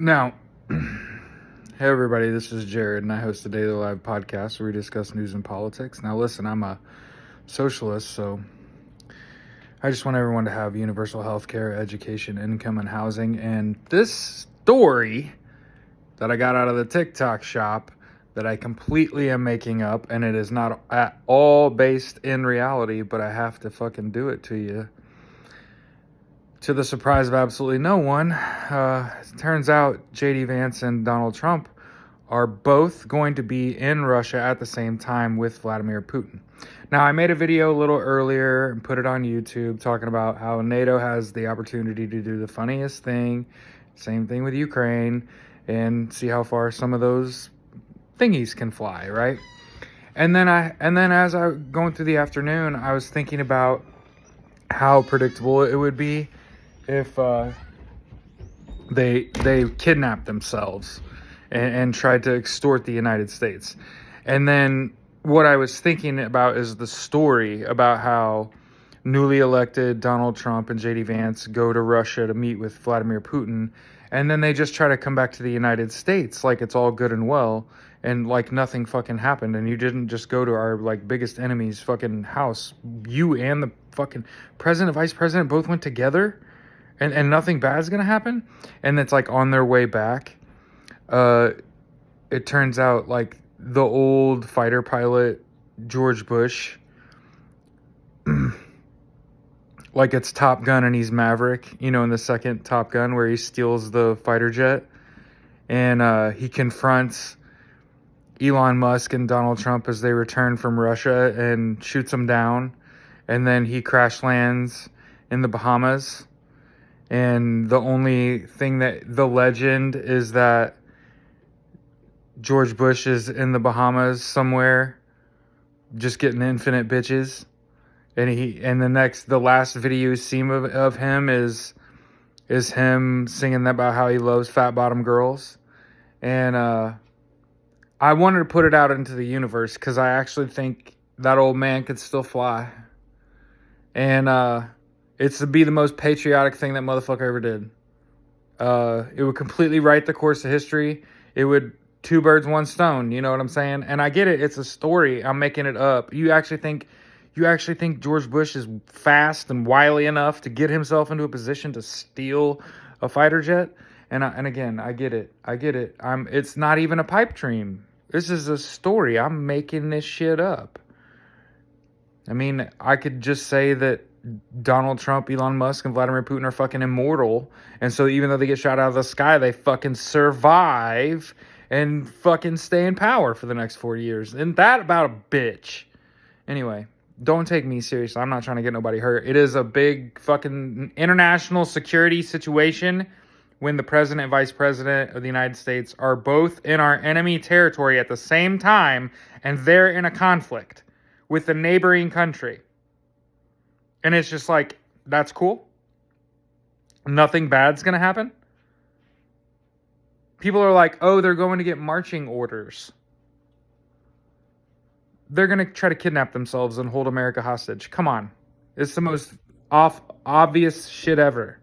Now, hey everybody, this is Jared, and I host a daily live podcast where we discuss news and politics. Now, listen, I'm a socialist, so I just want everyone to have universal health care, education, income, and housing. And this story that I got out of the TikTok shop that I completely am making up, and it is not at all based in reality, but I have to fucking do it to you. To the surprise of absolutely no one, it turns out J.D. Vance and Donald Trump are both going to be in Russia at the same time with Vladimir Putin. Now, I made a video a little earlier and put it on YouTube talking about how NATO has the opportunity to do the funniest thing, same thing with Ukraine, and see how far some of those thingies can fly, right? And then as I was going through the afternoon, I was thinking about how predictable it would be if they kidnapped themselves and tried to extort the United States. And then what I was thinking about is the story about how newly elected Donald Trump and J.D. Vance go to Russia to meet with Vladimir Putin, and then they just try to come back to the United States like it's all good and well, and like nothing fucking happened, and you didn't just go to our like biggest enemy's fucking house. You and the fucking president, vice president both went together, and nothing bad's gonna happen. And it's like on their way back, it turns out like the old fighter pilot George Bush, like it's Top Gun and he's Maverick, you know, in the second Top Gun where he steals the fighter jet, and he confronts Elon Musk and Donald Trump as they return from Russia and shoots them down, and then he crash lands in the Bahamas. And the only thing that the legend is that George Bush is in the Bahamas somewhere just getting infinite bitches. And the last video you see of him is him singing about how he loves fat bottom girls. And I wanted to put it out into the universe because I actually think that old man could still fly. And it's to be the most patriotic thing that motherfucker ever did. It would completely write the course of history. It would two birds, one stone. You know what I'm saying? And I get it. It's a story. I'm making it up. You actually think George Bush is fast and wily enough to get himself into a position to steal a fighter jet? And again, I get it. It's not even a pipe dream. This is a story. I'm making this shit up. I mean, I could just say that Donald Trump, Elon Musk, and Vladimir Putin are fucking immortal. And so even though they get shot out of the sky, they fucking survive and fucking stay in power for the next 40 years. Isn't that about a bitch? Anyway, don't take me seriously. I'm not trying to get nobody hurt. It is a big fucking international security situation when the president and vice president of the United States are both in our enemy territory at the same time, and they're in a conflict with the neighboring country. And it's just like, that's cool. Nothing bad's going to happen. People are like, oh, they're going to get marching orders. They're going to try to kidnap themselves and hold America hostage. Come on. It's the most obvious shit ever.